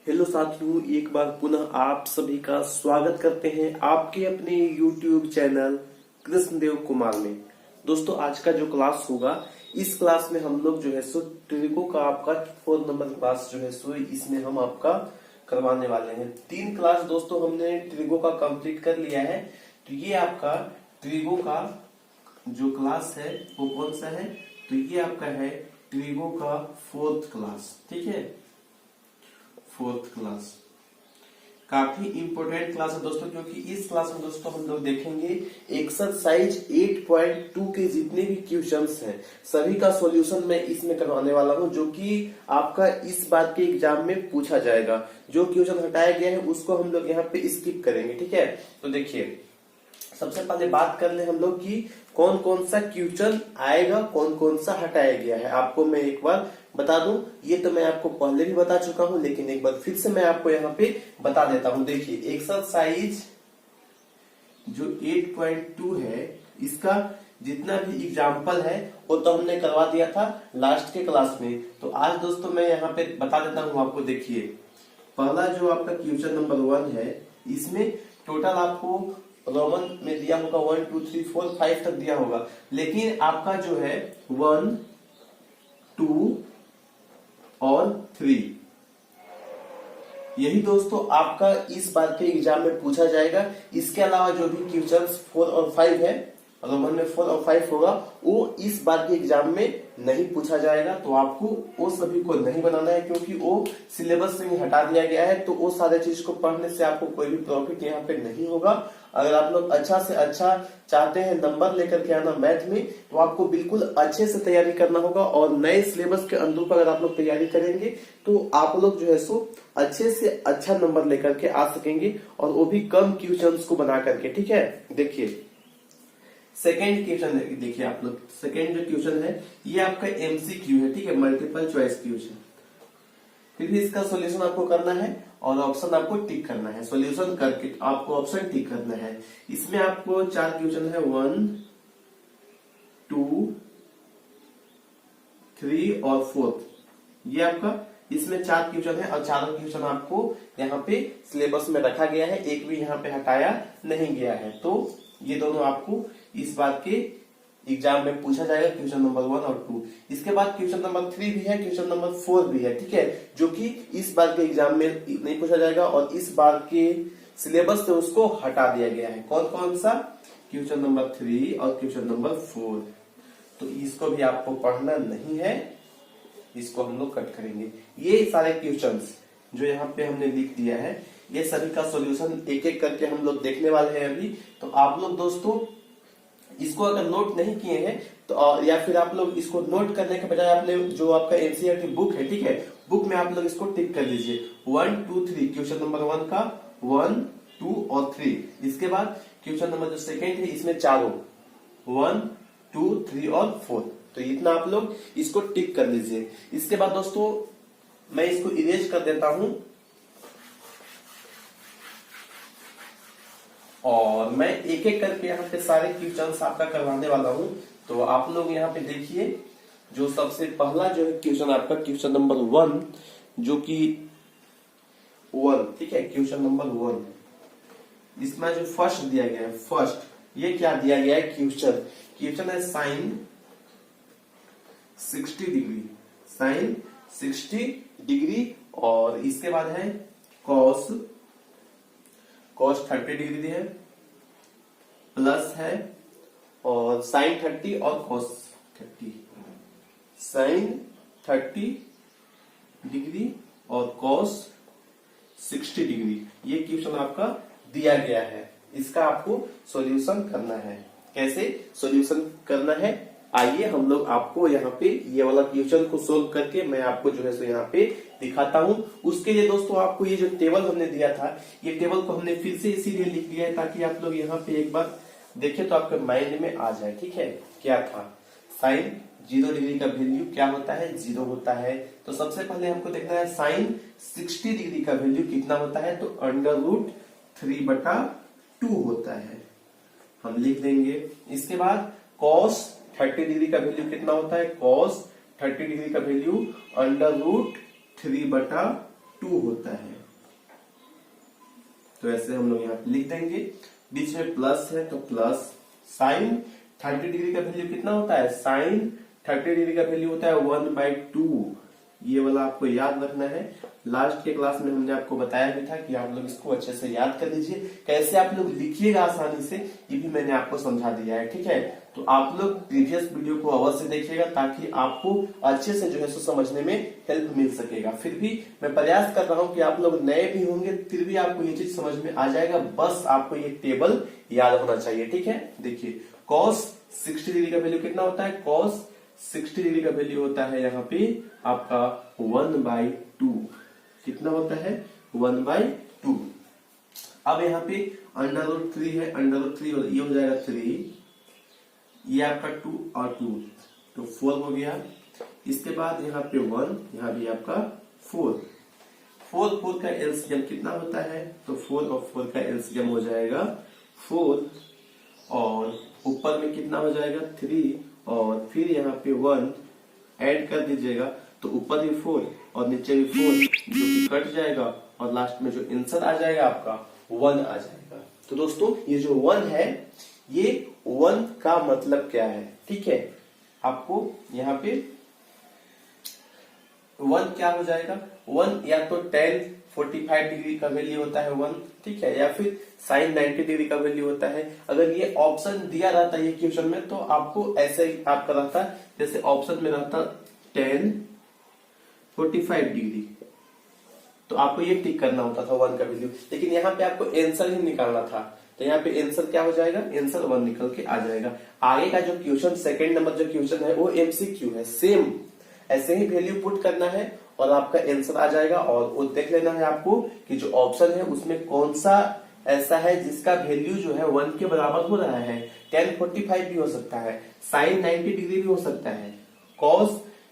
Hello साथियों, एक बार पुनः आप सभी का स्वागत करते हैं आपके अपने YouTube चैनल कृष्णदेव कुमार में। दोस्तों, आज का जो क्लास होगा, इस क्लास में हम लोग जो है सो ट्रिगो का आपका 4 नंबर क्लास जो है सो इसमें हम आपका करवाने वाले हैं। 3 क्लास दोस्तों हमने ट्रिगो का कंप्लीट कर लिया है। तो ये आपका ट्रिगो का जो क्लास है वो कौन सा है? तो ये आपका है ट्रिगो का 4th क्लास। ठीक है, 4th क्लास काफी इंपॉर्टेंट क्लास है दोस्तों, क्योंकि इस क्लास में दोस्तों हम लोग देखेंगे एक्सरसाइज 8.2 के जितने भी क्वेश्चंस हैं सभी का सॉल्यूशन मैं इसमें करवाने वाला हूं, जो कि आपका इस बार के एग्जाम में पूछा जाएगा। जो क्वेश्चन हटाया गया है उसको हम लोग यहाँ पे स्किप करेंगे। ठीक है, तो देखिए सबसे पहले बात कर ले हम लोग कि कौन कौन सा क्वेश्चन आएगा, कौन कौन सा हटाया गया है। आपको मैं एक बार बता दूं, ये तो मैं आपको पहले भी बता चुका हूं, लेकिन एक बार फिर से मैं आपको यहाँ पे बता देता हूं। देखिए एक्सरसाइज जो 8.2 है, इसका जितना भी एग्जाम्पल है वो तो हमने करवा दिया था लास्ट के क्लास में। तो आज दोस्तों मैं यहाँ पे बता देता हूँ आपको। देखिए पहला जो आपका क्वेश्चन नंबर 1 है, इसमें टोटल आपको रोमन में दिया होगा 1 2 3 4 5 तक दिया होगा, लेकिन आपका जो है 1 2 और 3 यही दोस्तों आपका इस बार के एग्जाम में पूछा जाएगा। इसके अलावा जो भी क्वेश्चंस 4 और 5 है, रोमन में 4 और 5 होगा, वो इस बार के एग्जाम में नहीं पूछा जाएगा। तो आपको वो सभी को नहीं बनाना है, क्योंकि वो सिलेबस से ही हटा दिया गया है। तो वो सारे चीज को पढ़ने से आपको कोई भी प्रॉफिट यहाँ पे नहीं होगा। अगर आप लोग अच्छा से अच्छा चाहते हैं नंबर लेकर के आना मैथ में, तो आपको बिल्कुल अच्छे से तैयारी करना होगा। और नए सिलेबस के अनुरूप अगर आप लोग तैयारी करेंगे तो आप लोग जो है सो अच्छे से अच्छा नंबर लेकर के आ सकेंगे, और वो भी कम क्वेश्चंस को बना करके। ठीक है, देखिए सेकेंड क्वेश्चन देखिए आप लोग। सेकेंड जो क्वेश्चन है ये आपका MCQ है। ठीक है, मल्टीपल चॉइस क्वेश्चन। फिर भी इसका सॉल्यूशन आपको करना है और ऑप्शन आपको टिक करना है। सॉल्यूशन करके आपको ऑप्शन टिक करना है। इसमें आपको 4 क्वेश्चन है, 1 2 3 और 4। ये आपका इसमें 4 क्वेश्चन है, और चारों क्वेश्चन आपको यहाँ पे सिलेबस में रखा गया है, एक भी यहाँ पे हटाया नहीं गया है। तो ये दोनों आपको इस बात के एग्जाम में पूछा जाएगा, क्वेश्चन नंबर 1 और 2। इसके बाद क्वेश्चन नंबर 3 भी है, क्वेश्चन नंबर 4 भी है। ठीक है, जो कि इस बार के एग्जाम में नहीं पूछा जाएगा, और इस बार के सिलेबस से उसको हटा दिया गया है। कौन कौन सा? क्वेश्चन नंबर 3 और क्वेश्चन नंबर 4। तो इसको भी आपको पढ़ना नहीं है, इसको हम लोग कट करेंगे। ये सारे क्वेश्चंस जो यहाँ पे हमने लिख दिया है, ये सभी का सॉल्यूशन एक एक करके हम लोग देखने वाले हैं अभी। तो आप लोग दोस्तों इसको अगर नोट नहीं किए हैं तो या फिर आप लोग इसको नोट करने के बजाय आपने जो आपका एनसीईआरटी बुक है, ठीक है, बुक में आप लोग इसको टिक कर लीजिए। 1 2 3 क्वेश्चन नंबर 1 का 1 2 और 3। इसके बाद क्वेश्चन नंबर जो सेकेंड है, इसमें चारों 1 2 3 और 4। तो इतना आप लोग इसको टिक कर लीजिए। इसके बाद दोस्तों मैं इसको इरेज कर देता हूं, और मैं एक एक करके यहाँ पे सारे क्वेश्चंस आपका करवाने वाला हूँ। तो आप लोग यहाँ पे देखिए, जो सबसे पहला जो है क्वेश्चन आपका क्वेश्चन नंबर 1, जो कि 1, ठीक है, क्वेश्चन नंबर 1, इसमें जो फर्स्ट दिया गया है, फर्स्ट ये क्या दिया गया है? क्वेश्चन है साइन 60 डिग्री, साइन 60 डिग्री, और इसके बाद है कॉस 30 डिग्री है, प्लस है और साइन 30 और कॉस 30, साइन 30 डिग्री और कॉस 60 डिग्री। ये क्वेश्चन आपका दिया गया है, इसका आपको सॉल्यूशन करना है। कैसे सॉल्यूशन करना है, आइए हम लोग आपको यहाँ पे ये वाला क्वेश्चन को सोल्व करके मैं आपको जो है सो यहाँ पे दिखाता हूँ। उसके लिए दोस्तों आपको ये जो टेबल हमने दिया था, ये टेबल को हमने फिर से इसीलिए लिख दिया है ताकि आप लोग यहाँ पे एक बार देखें तो आपके माइंड में आ जाए। ठीक है, क्या था? साइन 0 डिग्री का वैल्यू क्या होता है? 0 होता है। तो सबसे पहले हमको देखना है साइन 60 डिग्री का वैल्यू कितना होता है? तो √3/2 होता है, हम लिख देंगे। इसके बाद कॉस 30 डिग्री का वैल्यू कितना होता है? कॉस 30 डिग्री का वैल्यू √3/2 होता है। तो ऐसे हम लोग यहाँ पे लिख देंगे, बीच में प्लस है तो प्लस, साइन 30 डिग्री का वैल्यू कितना होता है, साइन 30 डिग्री का वैल्यू होता है 1/2। ये वाला आपको याद रखना है। लास्ट के क्लास में हमने आपको बताया भी था कि आप लोग इसको अच्छे से याद कर लीजिए, कैसे आप लोग लिखिएगा आसानी से ये भी मैंने आपको समझा दिया है, ठीक है। तो आप लोग प्रीवियस वीडियो को अवश्य देखिएगा ताकि आपको अच्छे से जो है सो समझने में हेल्प मिल सकेगा। फिर भी मैं प्रयास कर रहा हूँ कि आप लोग नए भी होंगे फिर भी आपको ये चीज समझ में आ जाएगा, बस आपको ये टेबल याद होना चाहिए, ठीक है। देखिए cos 60 डिग्री का वैल्यू कितना होता है, cos 60 डिग्री का वैल्यू होता है यहाँ पे आपका 1/2। कितना होता है, 1/2। अब यहाँ पे √3 है, √3 ये हो जाएगा 3, ये आपका 2 और 2 तो 4 हो गया। इसके बाद यहाँ पे 1, यहाँ भी आपका 4 4 का एलसीएम कितना होता है, तो 4 और 4 का एलसीएम हो जाएगा 4, और ऊपर में कितना हो जाएगा 3, और फिर यहाँ पे 1 ऐड कर दीजिएगा तो ऊपर भी 4 और नीचे भी 4 जो कि कट जाएगा, और लास्ट में जो आंसर आ जाएगा आपका 1 आ जाएगा। तो दोस्तों ये जो 1 है, ये 1 का मतलब क्या है, ठीक है। आपको यहाँ पे 1 क्या हो जाएगा, 1 या तो tan 45 डिग्री का वैल्यू होता है 1, ठीक है, या फिर sin 90 डिग्री का वैल्यू होता है। अगर ये ऑप्शन दिया रहता है ये क्वेश्चन में तो आपको ऐसे ही आपका रहता, जैसे ऑप्शन में रहता tan 45 डिग्री, तो आपको ये टिक करना होता था 1 का वैल्यू, लेकिन यहाँ पे आपको आंसर ही निकालना था, तो यहाँ पे आंसर क्या हो जाएगा, आंसर 1 निकल के आ जाएगा। आगे का जो क्वेश्चन सेकंड नंबर जो क्वेश्चन है वो एमसीक्यू है, सेम ऐसे ही वैल्यू पुट करना है और आपका आंसर आ जाएगा। और वो देख लेना है आपको कि जो ऑप्शन है उसमें कौन सा ऐसा है जिसका वैल्यू जो है 1 के बराबर हो रहा है। tan 45 भी हो सकता है, sin 90 डिग्री भी हो सकता है, cos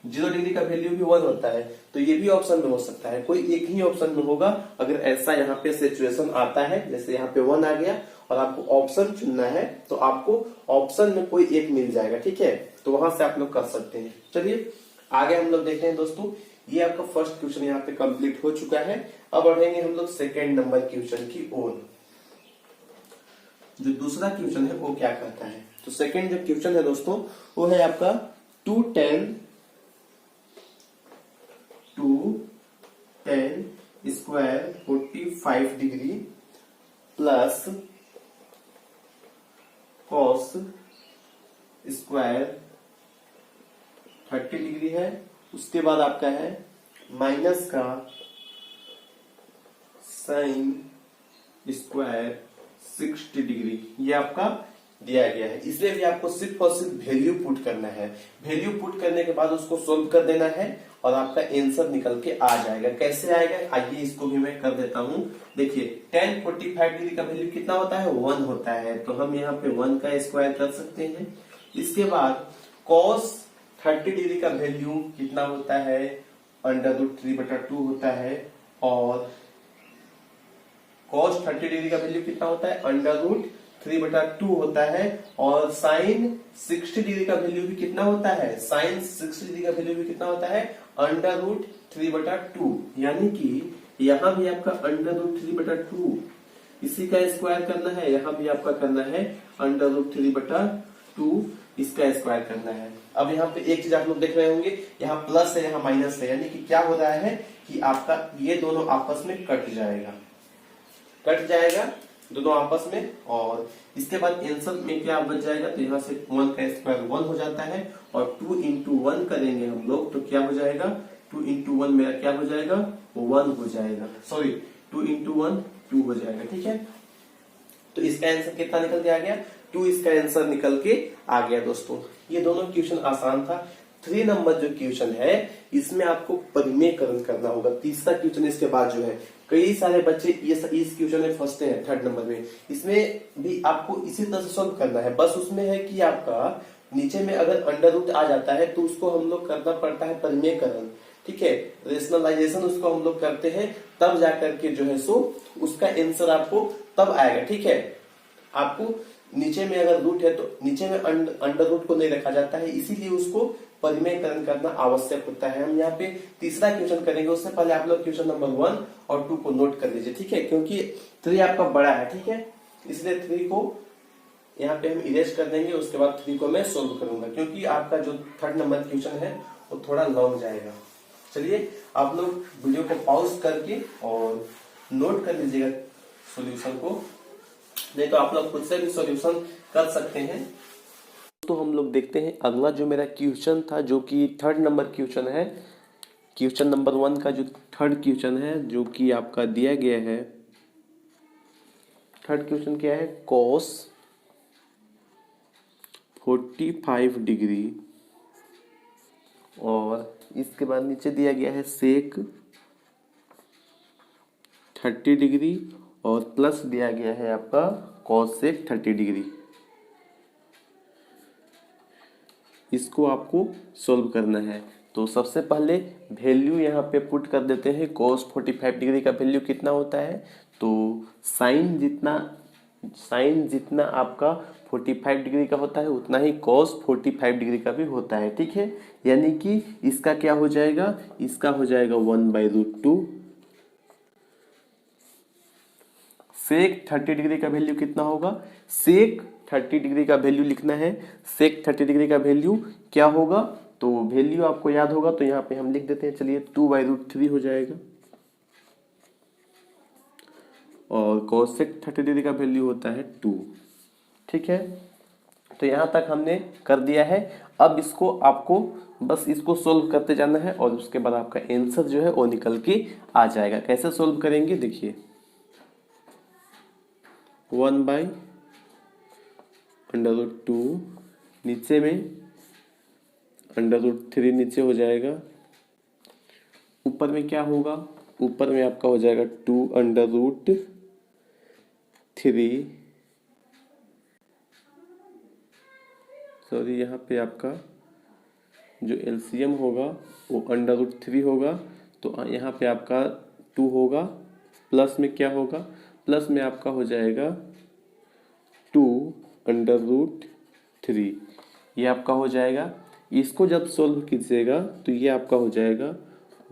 0 डिग्री का वैल्यू भी 1 होता है, तो ये भी ऑप्शन में हो सकता है, कोई एक ही ऑप्शन में होगा। अगर ऐसा यहाँ पे सिचुएशन आता है, जैसे यहाँ पे 1 आ गया और आपको ऑप्शन चुनना है तो आपको ऑप्शन में कोई एक मिल जाएगा, ठीक है, तो वहां से आप लोग कर सकते हैं। चलिए आगे हम लोग देखते हैं दोस्तों, ये आपका फर्स्ट क्वेश्चन यहाँ पे कंप्लीट हो चुका है। अब बढ़ेंगे हम लोग सेकेंड नंबर क्वेश्चन की ओर। जो दूसरा क्वेश्चन है वो क्या कहता है, तो सेकेंड जो क्वेश्चन है दोस्तों वो है आपका 2 tan square 45 degree plus cos square 30 degree है। उसके बाद आपका है माइनस का साइन स्क्वायर 60 डिग्री, ये आपका दिया गया है। इसलिए भी आपको सिर्फ और सिर्फ वैल्यू पुट करना है, वैल्यू पुट करने के बाद उसको सोल्व कर देना है और आपका आंसर निकल के आ जाएगा। कैसे आएगा, आइए इसको भी मैं कर देता हूं। देखिए tan 45 डिग्री का वैल्यू कितना होता है, 1 होता है, तो हम यहाँ पे 1 का स्क्वायर कर सकते हैं। इसके बाद cos 30 डिग्री का वैल्यू कितना होता है, √3/2 होता है, और cos 30 डिग्री का वैल्यू कितना होता है, √3/2 होता है, और sin 60 डिग्री का वैल्यू भी कितना होता है, sin 60 डिग्री का वैल्यू भी कितना होता है, √3/2, यानी कि यहाँ भी आपका √3/2 इसी का स्क्वायर करना है, यहाँ भी आपका करना है √3/2 इसका स्क्वायर करना है। अब यहाँ पे एक चीज आप लोग देख रहे होंगे, यहाँ प्लस है यहाँ माइनस है, यानी कि क्या हो रहा है कि आपका ये दोनों आपस में कट जाएगा दोनों आपस में, और इसके बाद आंसर में क्या बच जाएगा, तो यहाँ से 1 का स्क्वायर 1 हो जाता है, और 2 into 1 करेंगे हम लोग तो क्या हो जाएगा, 2 into 1 मेरा क्या हो जाएगा, 1 हो जाएगा, सॉरी 2 into 1 2 हो जाएगा, ठीक है। तो इसका आंसर कितना निकल के आ गया, 2 इसका आंसर निकल के आ गया। दोस्तों ये दोनों क्वेश्चन आसान था। 3 नंबर जो क्वेश्चन है इसमें आपको परिमेयकरण करना होगा। तीसरा क्वेश्चन इसके बाद जो है, कई सारे बच्चे ये इस क्वेश्चन में फंसते हैं 3rd नंबर में, इसमें भी आपको इसी तरह से सॉल्व करना है। बस उसमें है कि आपका नीचे में अगर अंडर रूट आ जाता है तो उसको हम लोग करना पड़ता है परिमेयकरण, ठीक है, रेशनलाइजेशन उसको हम लोग करते हैं, तब जाकर के जो है सो उसका आंसर आपको तब आएगा, ठीक है। आपको नीचे में अगर रूट है तो नीचे में अंडर रूट को नहीं रखा जाता है, इसीलिए उसको परिमेयकरण करना आवश्यक होता है। हम यहाँ पे तीसरा क्वेश्चन करेंगे, उससे पहले आप लोग क्वेश्चन नंबर 1 और 2 को नोट कर लीजिए, ठीक है, क्योंकि 3 आपका बड़ा है, ठीक है, इसलिए 3 को यहाँ पे हम इरेज कर देंगे, उसके बाद 3 को मैं सोल्व करूंगा, क्योंकि आपका जो 3rd नंबर क्वेश्चन है वो थोड़ा लॉन्ग जाएगा। चलिए आप लोग वीडियो को पॉज करके और नोट कर लीजिएगा सॉल्यूशन को, नहीं तो आप लोग खुद से भी सॉल्यूशन कर सकते हैं। तो हम लोग देखते हैं अगला जो मेरा क्वेश्चन था, जो कि 3rd नंबर क्वेश्चन है। क्वेश्चन नंबर 1 का जो 3rd क्वेश्चन है, जो कि आपका दिया गया है, 3rd क्वेश्चन क्या है, cos 45 डिग्री और इसके बाद नीचे दिया गया है सेक 30 डिग्री और प्लस दिया गया है आपका कॉस सेक 30 डिग्री। इसको आपको सोल्व करना है। तो सबसे पहले वैल्यू यहाँ पे पुट कर देते हैं। कॉस 45 डिग्री का वैल्यू कितना होता है, तो साइन जितना आपका 45 डिग्री का होता है उतना ही कॉस 45 डिग्री का भी होता है, ठीक है। यानी कि इसका क्या हो जाएगा, इसका हो जाएगा 1/√2। सेक 30 डिग्री का वैल्यू कितना होगा, सेक 30 डिग्री का वैल्यू लिखना है। सेक 30 डिग्री का वैल्यू क्या होगा, तो वैल्यू आपको याद होगा तो यहाँ पे हम लिख देते हैं, चलिए 2/√3 हो जाएगा। और कोसेक 30 डिग्री का वैल्यू होता है 2, ठीक है। तो यहाँ तक हमने कर दिया है। अब इसको आपको बस इसको सोल्व करते जाना है और उसके बाद आपका आंसर जो है वो निकल के आ जाएगा। कैसे सोल्व करेंगे देखिए, 1/√2 नीचे में √3 नीचे हो जाएगा, ऊपर में क्या होगा, ऊपर में आपका हो जाएगा 2√3, सॉरी यहाँ पे आपका जो एलसीएम होगा वो √3 होगा, तो यहाँ पे आपका 2 होगा, प्लस में क्या होगा, प्लस में आपका हो जाएगा 2√3, ये आपका हो जाएगा। इसको जब सोल्व कीजिएगा तो ये आपका हो जाएगा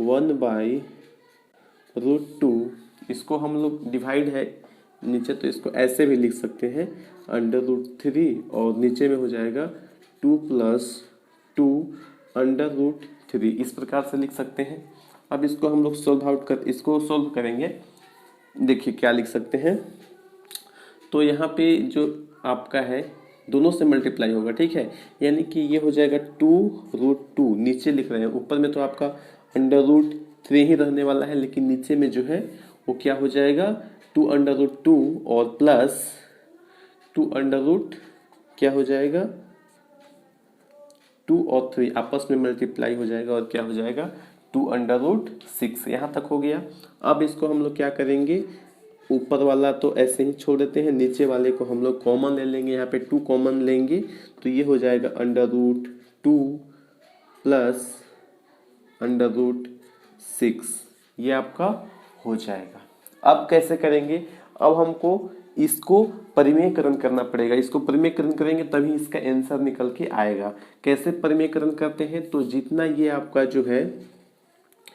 1/√2। इसको हम लोग डिवाइड है नीचे, तो इसको ऐसे भी लिख सकते हैं √3 और नीचे में हो जाएगा 2 + 2√3, इस प्रकार से लिख सकते हैं। अब इसको हम लोग इसको सोल्व करेंगे। देखिए क्या लिख सकते हैं, तो यहाँ पे जो आपका है दोनों से मल्टीप्लाई होगा, ठीक है, यानी कि ये हो जाएगा 2√2, नीचे लिख रहे हैं, ऊपर में तो आपका √3 ही रहने वाला है, लेकिन नीचे में जो है वो क्या हो जाएगा 2√2 और प्लस 2 क्या हो जाएगा 2 और 3 आपस में मल्टीप्लाई हो जाएगा और क्या हो जाएगा 2√6। यहाँ तक हो गया। अब इसको हम लोग क्या करेंगे, ऊपर वाला तो ऐसे ही छोड़ देते हैं, नीचे वाले को हम लोग कॉमन ले लेंगे, यहाँ पे 2 कॉमन लेंगे तो ये हो जाएगा √2 प्लस √6, ये आपका हो जाएगा। अब कैसे करेंगे, अब हमको इसको परिमेयकरण करना पड़ेगा। इसको परिमेयकरण करेंगे तभी इसका आंसर निकल के आएगा। कैसे परिमेयकरण करते हैं, तो जितना ये आपका जो है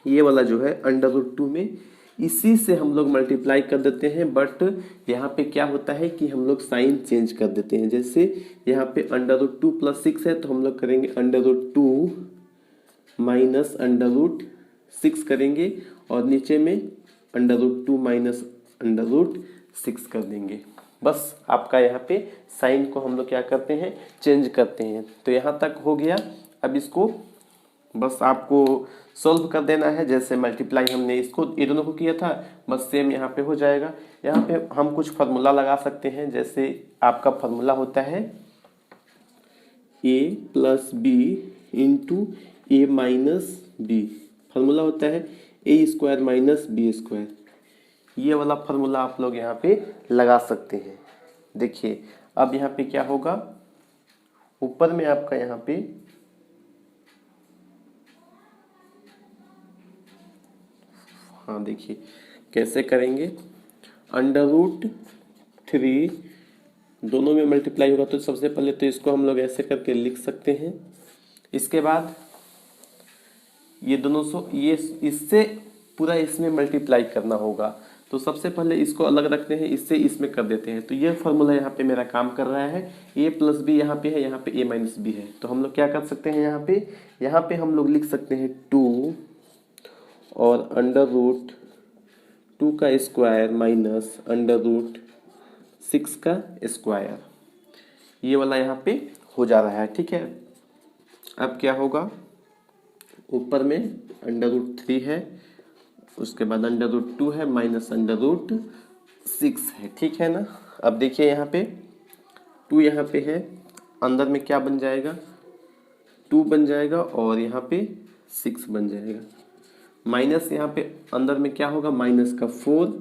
ये वाला जो है √2 में इसी से हम लोग मल्टीप्लाई कर देते हैं, बट यहाँ पे क्या होता है कि हम लोग साइन चेंज कर देते हैं। जैसे यहाँ पे √2 + 6 है तो हम लोग करेंगे √2 - √6 करेंगे और नीचे में √2 - √6 कर देंगे। बस आपका यहाँ पे साइन को हम लोग क्या करते हैं, चेंज करते हैं। तो यहाँ तक हो गया। अब इसको बस आपको सॉल्व कर देना है, जैसे मल्टीप्लाई हमने इसको ये दोनों को किया था, बस सेम यहाँ पे हो जाएगा। यहाँ पे हम कुछ फार्मूला लगा सकते हैं, जैसे आपका फार्मूला होता है a + b × a - b, formula होता है a² - b²। ये वाला फार्मूला आप लोग यहाँ पे लगा सकते हैं। देखिए अब यहाँ पे क्या होगा, ऊपर में आपका यहाँ पे हाँ देखिए कैसे करेंगे, √3 दोनों में मल्टीप्लाई होगा तो सबसे पहले तो इसको हम लोग ऐसे करके लिख सकते हैं, इसके बाद ये दोनों ये इससे पूरा इसमें मल्टीप्लाई करना होगा। तो सबसे पहले इसको अलग रखते हैं, इससे इसमें कर देते हैं। तो ये फॉर्मूला यहाँ पे मेरा काम कर रहा है। a प्लस बी यहाँ पे है, यहाँ पे a माइनस बी है। तो हम लोग क्या कर सकते हैं, यहाँ पे हम लोग लिख सकते हैं 2 और अंडर रूट 2 का स्क्वायर माइनस अंडर रूट 6 का स्क्वायर। ये वाला यहाँ पे हो जा रहा है, ठीक है। अब क्या होगा, ऊपर में अंडर रूट 3 है, उसके बाद अंडर रूट 2 है माइनस अंडर रूट 6 है, ठीक है ना। अब देखिए यहाँ पे 2 यहाँ पे है, अंदर में क्या बन जाएगा, 2 बन जाएगा और यहाँ पे 6 बन जाएगा। माइनस यहाँ पे अंदर में क्या होगा, माइनस का 4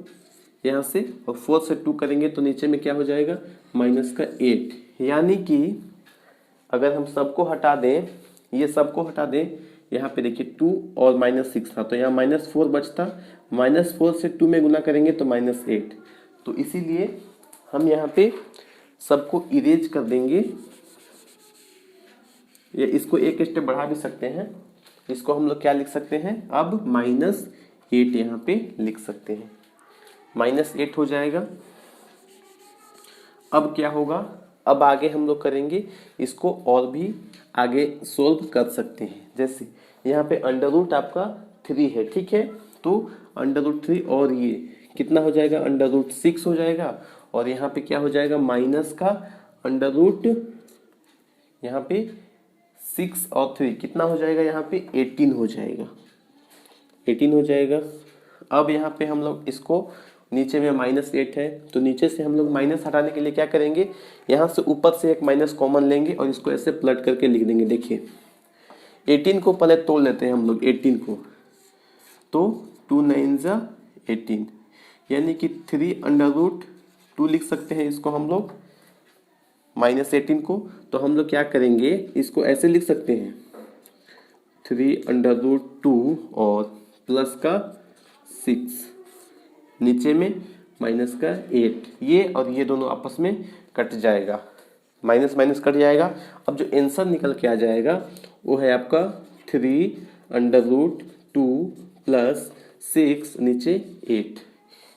यहाँ से, और 4 से 2 करेंगे तो नीचे में क्या हो जाएगा, माइनस का 8। यानी कि अगर हम सबको हटा दें, ये सबको हटा दें, यहाँ पे देखिए 2 और माइनस 6 था, तो यहाँ माइनस 4 बचता, माइनस 4 से 2 में गुना करेंगे तो माइनस 8। तो इसीलिए हम यहाँ पे सबको इरेज कर देंगे। ये इसको एक स्टेप बढ़ा भी सकते हैं, इसको हम लोग क्या लिख सकते हैं, अब माइनस 8 यहाँ पे लिख सकते हैं, माइनस 8 हो जाएगा। अब क्या होगा, अब आगे हम लोग करेंगे इसको और भी आगे सोल्व कर सकते हैं। जैसे यहाँ पे अंडर रूट आपका 3 है, ठीक है, तो अंडर रूट 3 और ये कितना हो जाएगा, अंडर रूट 6 हो जाएगा, और यहाँ पे क्या हो जाएगा, माइनस का अंडर रूट, यहाँ पे 6 और 3 कितना हो जाएगा, यहाँ पे 18 हो जाएगा, 18 हो जाएगा। अब यहाँ पे हम लोग इसको, नीचे में माइनस 8 है, तो नीचे से हम लोग माइनस हटाने के लिए क्या करेंगे, यहाँ से ऊपर से एक माइनस कॉमन लेंगे और इसको ऐसे पलट करके लिख देंगे। देखिए 18 को पहले तोड़ लेते हैं हम लोग, 18 को, तो 2 9 जा 18, यानी कि 3 अंडर रूट 2 लिख सकते हैं इसको हम लोग, माइनस 18 को। तो हम लोग क्या करेंगे, इसको ऐसे लिख सकते हैं 3 अंडर रूट 2 और प्लस का 6, नीचे में माइनस का 8, ये और ये दोनों आपस में कट जाएगा, माइनस माइनस कट जाएगा। अब जो आंसर निकल के आ जाएगा वो है आपका 3 अंडर रूट 2 प्लस 6 नीचे 8।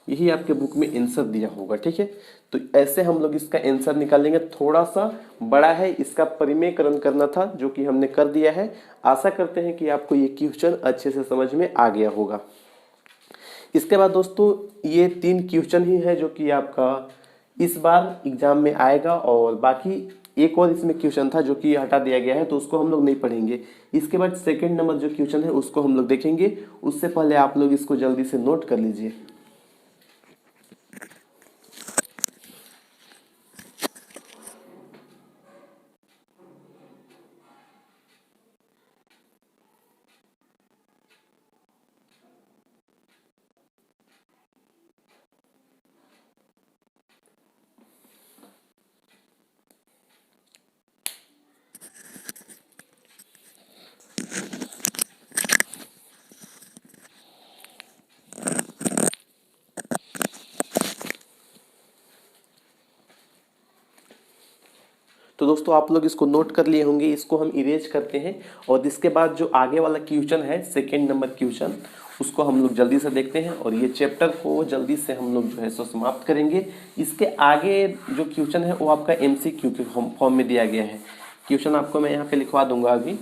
यही आपके बुक में आंसर दिया होगा, ठीक है। तो ऐसे हम लोग इसका आंसर निकालेंगे। थोड़ा सा बड़ा है, इसका परिमेयकरण करना था जो कि हमने कर दिया है। आशा करते हैं कि आपको ये क्वेश्चन अच्छे से समझ में आ गया होगा। इसके बाद दोस्तों ये 3 क्वेश्चन ही है जो कि आपका इस बार एग्जाम में आएगा, और बाकी एक और इसमें क्वेश्चन था जो कि हटा दिया गया है, तो उसको हम लोग नहीं पढ़ेंगे। इसके बाद सेकंड नंबर जो क्वेश्चन है उसको हम लोग देखेंगे। उससे पहले आप लोग इसको जल्दी से नोट कर लीजिए। तो दोस्तों आप लोग इसको नोट कर लिए होंगे, इसको हम इरेज करते हैं, और इसके बाद जो आगे वाला क्वेश्चन है सेकंड नंबर क्वेश्चन, उसको हम लोग जल्दी से देखते हैं, और ये चैप्टर को जल्दी से हम लोग जो है सो समाप्त करेंगे। इसके आगे जो क्वेश्चन है वो आपका MCQ के फॉर्म में दिया गया है। क्वेश्चन आपको मैं यहाँ पे लिखवा दूंगा अभी।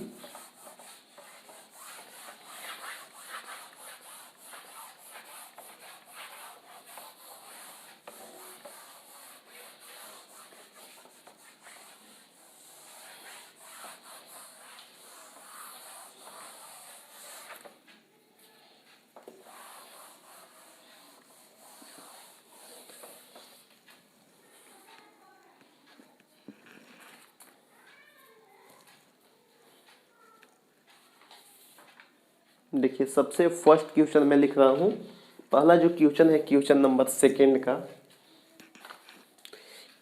देखिए सबसे फर्स्ट क्वेश्चन मैं लिख रहा हूं। पहला जो क्वेश्चन है क्वेश्चन नंबर सेकंड का,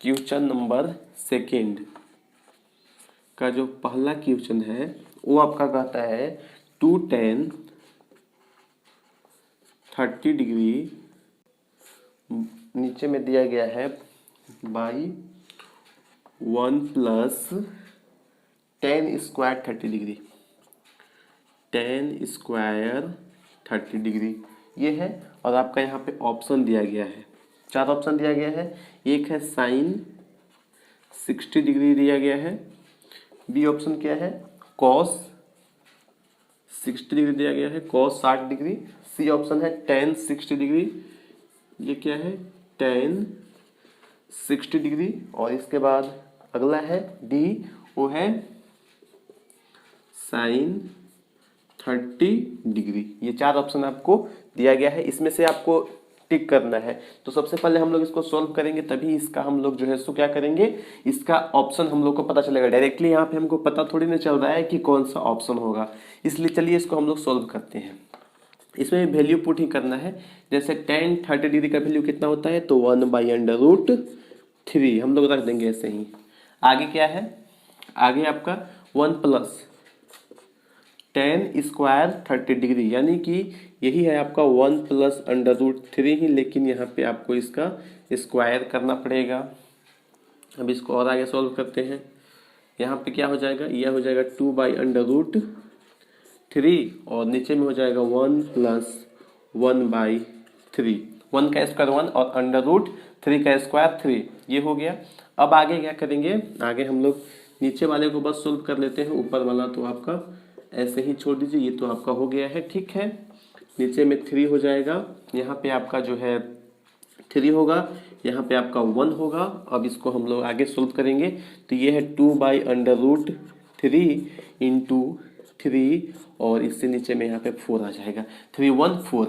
क्वेश्चन नंबर सेकंड का जो पहला क्वेश्चन है वो आपका कहता है 2 tan 30 डिग्री नीचे में दिया गया है by 1 plus ten square 30 degree, ten square 30 degree ये है। और आपका यहाँ पे ऑप्शन दिया गया है, 4 ऑप्शन दिया गया है। एक है साइन 60 डिग्री दिया गया है, बी ऑप्शन क्या है कॉस 60 डिग्री दिया गया है, कॉस 60 डिग्री, सी ऑप्शन है टेन 60 डिग्री, ये क्या है टेन 60 डिग्री। और इसके बाद अगला है डी, वो है साइन 30 डिग्री। ये 4 ऑप्शन आपको दिया गया है, इसमें से आपको टिक करना है। तो सबसे पहले हम लोग इसको सॉल्व करेंगे, तभी इसका हम लोग जो है सो क्या करेंगे, इसका ऑप्शन हम लोग को पता चलेगा। डायरेक्टली यहाँ पे हमको पता थोड़ी ना चल रहा है कि कौन सा ऑप्शन होगा, इसलिए चलिए इसको हम लोग सॉल्व करते हैं। इसमें वैल्यू पुट ही करना है। जैसे टेन 30 डिग्री का वैल्यू कितना होता है, तो 1/√3 हम लोग रख देंगे ऐसे ही। आगे क्या है, आगे आपका 1 प्लस टेन स्क्वायर 30 डिग्री, यानी कि यही है आपका 1 प्लस √3 ही, लेकिन यहाँ पे आपको इसका स्क्वायर करना पड़ेगा। अब इसको और आगे सॉल्व करते हैं। यहाँ पे क्या हो जाएगा, यह हो जाएगा 2/√3 और नीचे में हो जाएगा 1 प्लस 1/3, 1 का स्क्वायर 1 और √3 का स्क्वायर 3, ये हो गया। अब आगे क्या करेंगे, आगे हम लोग नीचे वाले को बस सोल्व कर लेते हैं, ऊपर वाला तो आपका ऐसे ही छोड़ दीजिए, ये तो आपका हो गया है। ठीक है, नीचे में 3 हो जाएगा, यहाँ पे आपका जो है 3 होगा, यहाँ पे आपका 1 होगा। अब इसको हम लोग आगे सोल्व करेंगे, तो ये है 2/√3 इंटू 3 और इससे नीचे में यहाँ पे 4 आ जाएगा, 3 1 4।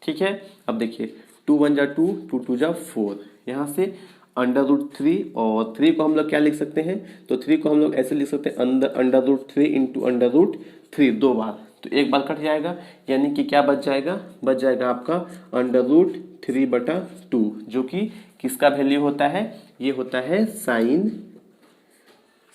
ठीक है, अब देखिए 2 1 जा 2, 2 2 जा 4, यहाँ से √3 और 3 को हम लोग क्या लिख सकते हैं, तो 3 को हम लोग ऐसे लिख सकते हैं √3 इंटू √3 2 बार, तो एक बार कट जाएगा, यानी कि क्या बच जाएगा, बच जाएगा आपका √3/2, जो कि किसका वैल्यू होता है, ये होता है साइन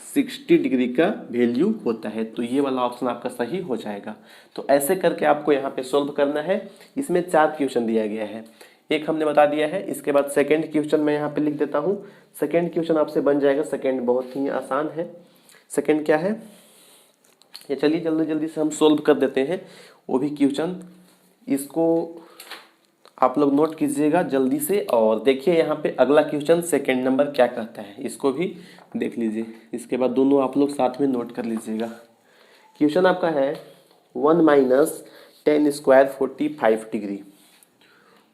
60 डिग्री का वैल्यू होता है। तो ये वाला ऑप्शन आपका सही हो जाएगा। तो ऐसे करके आपको यहाँ पे सोल्व करना है। इसमें 4 क्वेश्चन दिया गया है, एक हमने बता दिया है। इसके बाद सेकंड क्वेश्चन मैं यहाँ पे लिख देता हूँ। सेकंड क्वेश्चन आपसे बन जाएगा, सेकंड बहुत ही आसान है। सेकंड क्या है, ये चलिए जल्दी जल्दी से हम सोल्व कर देते हैं वो भी क्वेश्चन। इसको आप लोग नोट कीजिएगा जल्दी से और देखिए यहाँ पे अगला क्वेश्चन सेकंड नंबर क्या कहता है, इसको भी देख लीजिए। इसके बाद दोनों आप लोग साथ में नोट कर लीजिएगा। क्वेश्चन आपका है 1 minus 10 square 45 degree,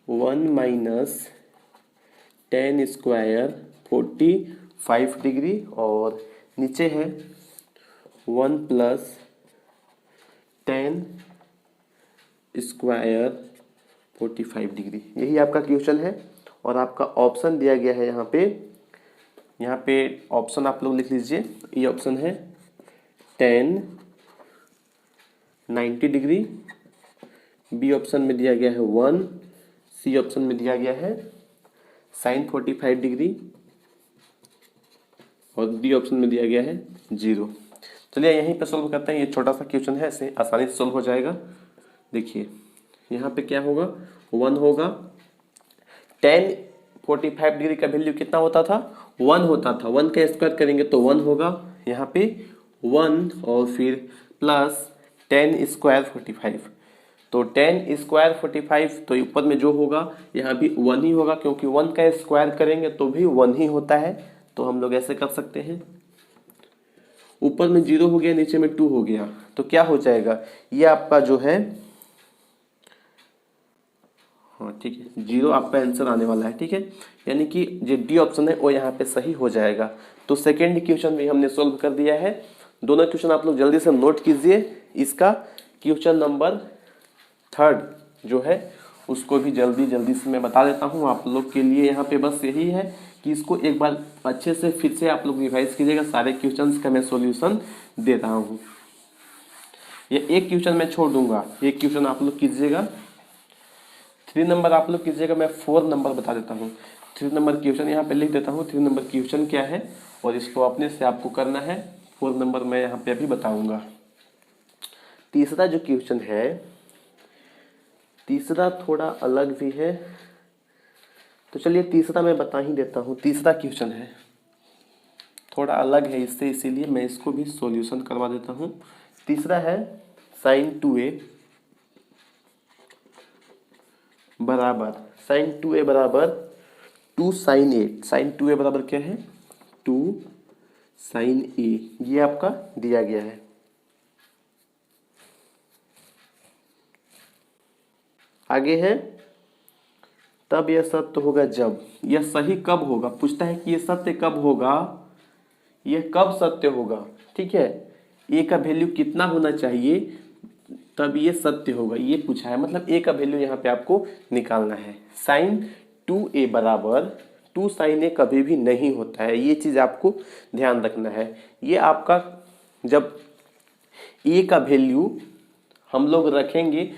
1 minus 10 square 45 degree और नीचे है 1 प्लस 10 स्क्वायर 45 डिग्री। यही आपका क्वेश्चन है और आपका ऑप्शन दिया गया है यहाँ पे ऑप्शन आप लोग लिख लीजिए। ये ऑप्शन है 10 90 डिग्री, बी ऑप्शन में दिया गया है 1, सी ऑप्शन में दिया गया है साइन 45 डिग्री और डी ऑप्शन में दिया गया है 0। चलिए यहीं पे सोल्व करते हैं। ये छोटा सा क्वेश्चन है, ऐसे आसानी से सोल्व हो जाएगा। देखिए यहाँ पे क्या होगा, 1 होगा, 10 45 डिग्री का वैल्यू कितना होता था, 1 होता था। 1 का स्क्वायर करेंगे तो 1 होगा, यहाँ पे 1 और फिर प्लस 10 स्क्वायर 45, तो 10 स्क्वायर 45, तो ऊपर में जो होगा यहाँ भी 1 ही होगा, क्योंकि 1 का स्क्वायर करेंगे तो भी 1 ही होता है। तो हम लोग ऐसे कर सकते हैं, ऊपर में 0 हो गया, नीचे में 2 हो गया, तो क्या हो जाएगा, ये आपका जो है, हाँ ठीक है, 0 आपका आंसर आने वाला है। ठीक है, यानी कि जो डी ऑप्शन है वो यहाँ पे सही हो जाएगा। तो सेकेंड क्वेश्चन भी हमने सोल्व कर दिया है। दोनों क्वेश्चन आप लोग जल्दी से नोट कीजिए। इसका क्वेश्चन नंबर 3 जो है उसको भी जल्दी जल्दी से मैं बता देता हूँ आप लोग के लिए। यहाँ पे बस यही है कि इसको एक बार अच्छे से फिर से आप लोग रिवाइज कीजिएगा। सारे क्वेश्चंस का मैं सॉल्यूशन दे रहा हूँ, ये एक क्वेश्चन मैं छोड़ दूंगा, एक क्वेश्चन आप लोग कीजिएगा। 3 नंबर आप लोग कीजिएगा, मैं 4 नंबर बता देता हूँ। 3 नंबर क्वेश्चन यहाँ पे लिख देता हूँ, 3 नंबर क्वेश्चन क्या है और इसको अपने से आपको करना है। 4 नंबर मैं यहाँ पे अभी बताऊंगा। तीसरा जो क्वेश्चन है, तीसरा थोड़ा अलग भी है, तो चलिए तीसरा मैं बता ही देता हूँ। तीसरा क्वेश्चन है, थोड़ा अलग है इससे, इसीलिए मैं इसको भी सॉल्यूशन करवा देता हूँ। तीसरा है sin 2a बराबर sin 2a बराबर 2 sin a। sin 2a बराबर क्या है? 2 sin a। ये आपका दिया गया है। आगे है तब यह सत्य होगा जब। यह सही कब होगा? पूछता है कि यह सत्य कब होगा, यह कब सत्य होगा। ठीक है, ए का वैल्यू कितना होना चाहिए तब ये सत्य होगा, ये पूछा है। मतलब ए का वैल्यू यहाँ पे आपको निकालना है। sin 2a बराबर 2 sin a कभी भी नहीं होता है, ये चीज़ आपको ध्यान रखना है। ये आपका जब ए का वैल्यू हम लोग रखेंगे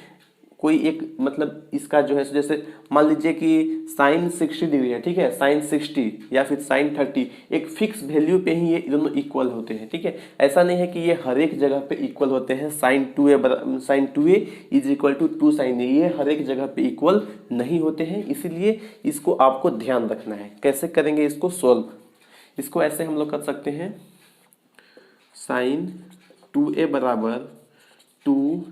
कोई एक, मतलब इसका जो है, जैसे मान लीजिए कि साइन 60 डिग्री है, ठीक है, साइन 60 या फिर साइन 30, एक फिक्स वैल्यू पे ही ये दोनों इक्वल होते हैं। ठीक है, ऐसा नहीं है कि ये हर एक जगह पे इक्वल होते हैं। Sine 2a is equal to 2 sin a, ये हर एक जगह पे इक्वल नहीं होते हैं, इसीलिए इसको आपको ध्यान रखना है। कैसे करेंगे इसको सॉल्व? इसको ऐसे हम लोग कर सकते हैं, साइन 2a बराबर 2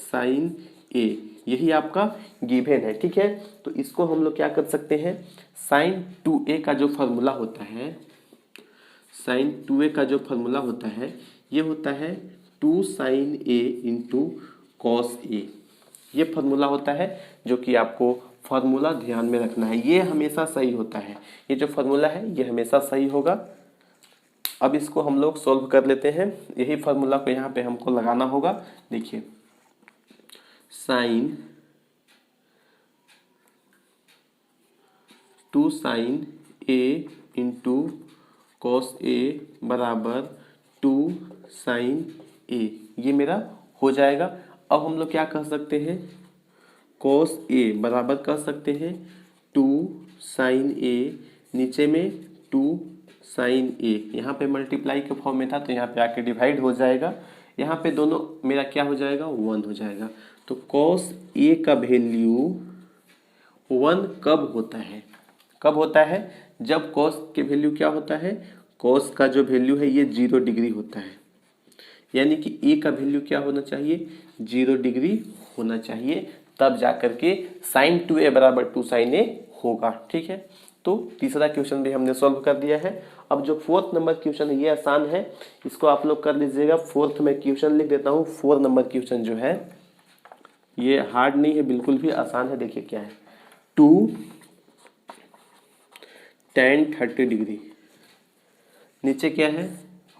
sin a, यही आपका गिवन है। ठीक है, तो इसको हम लोग क्या कर सकते हैं, sin 2a का जो फॉर्मूला होता है, sin 2a का जो फॉर्मूला होता है ये होता है 2 sin a into cos a। ये फॉर्मूला होता है जो कि आपको फॉर्मूला ध्यान में रखना है, ये हमेशा सही होता है। ये जो फॉर्मूला है ये हमेशा सही होगा। अब इसको हम लोग सॉल्व कर लेते हैं। यही फॉर्मूला को यहाँ पे हमको लगाना होगा। देखिए, sine 2 sin a into cos a बराबर 2 sin a, ये मेरा हो जाएगा। अब हम लोग क्या कर सकते हैं, कॉस a बराबर कर सकते हैं 2 sin a, नीचे में 2 sin a, यहाँ पे मल्टीप्लाई के फॉर्म में था तो यहाँ पे आके डिवाइड हो जाएगा। यहाँ पे दोनों मेरा क्या हो जाएगा, 1 हो जाएगा। तो कॉस a का वैल्यू 1 कब होता है? कब होता है? जब कॉस के वैल्यू क्या होता है, कॉस का जो वैल्यू है ये 0 डिग्री होता है। यानी कि a का वैल्यू क्या होना चाहिए, 0 डिग्री होना चाहिए, तब जाकर के sin 2a बराबर 2 sin a होगा। ठीक है, तो तीसरा क्वेश्चन भी हमने सॉल्व कर दिया है। अब जो 4th नंबर क्वेश्चन है ये आसान है, इसको आप लोग कर लीजिएगा। 4th में क्वेश्चन लिख देता हूँ। 4 नंबर क्वेश्चन जो है ये हार्ड नहीं है, बिल्कुल भी आसान है। देखिए क्या है, 2 tan 30 डिग्री, नीचे क्या है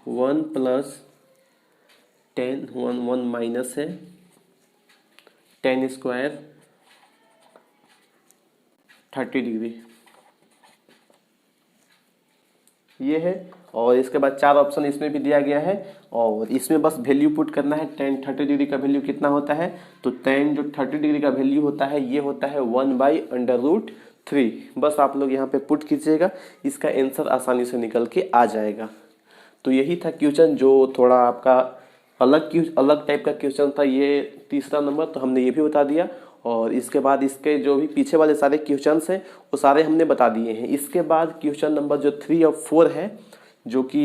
1 प्लस 10, 1 माइनस है tan स्क्वायर 30 डिग्री, ये है। और इसके बाद 4 ऑप्शन इसमें भी दिया गया है और इसमें बस वैल्यू पुट करना है। tan 30 डिग्री का वैल्यू कितना होता है, तो tan जो 30 डिग्री का वैल्यू होता है ये होता है 1/√3। बस आप लोग यहाँ पे पुट कीजिएगा, इसका आंसर आसानी से निकल के आ जाएगा। तो यही था क्वेश्चन जो थोड़ा आपका अलग टाइप का क्वेश्चन था, ये तीसरा नंबर, तो हमने ये भी बता दिया। और इसके बाद इसके जो भी पीछे वाले सारे क्वेश्चंस हैं वो सारे हमने बता दिए हैं। इसके बाद क्वेश्चन नंबर जो 3 और 4 है जो कि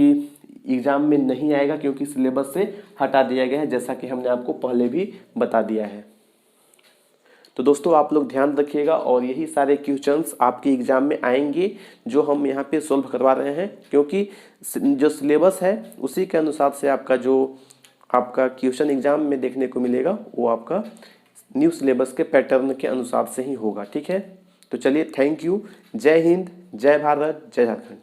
एग्जाम में नहीं आएगा क्योंकि सिलेबस से हटा दिया गया है, जैसा कि हमने आपको पहले भी बता दिया है। तो दोस्तों आप लोग ध्यान रखिएगा और यही सारे क्वेश्चंस आपके एग्जाम में आएंगे जो हम यहाँ पे सॉल्व करवा रहे हैं, क्योंकि जो सिलेबस है उसी के अनुसार से आपका क्वेश्चन एग्जाम में देखने को मिलेगा, वो आपका न्यू सिलेबस के पैटर्न के अनुसार से ही होगा। ठीक है, तो चलिए, थैंक यू। जय हिंद, जय भारत, जय झारखंड।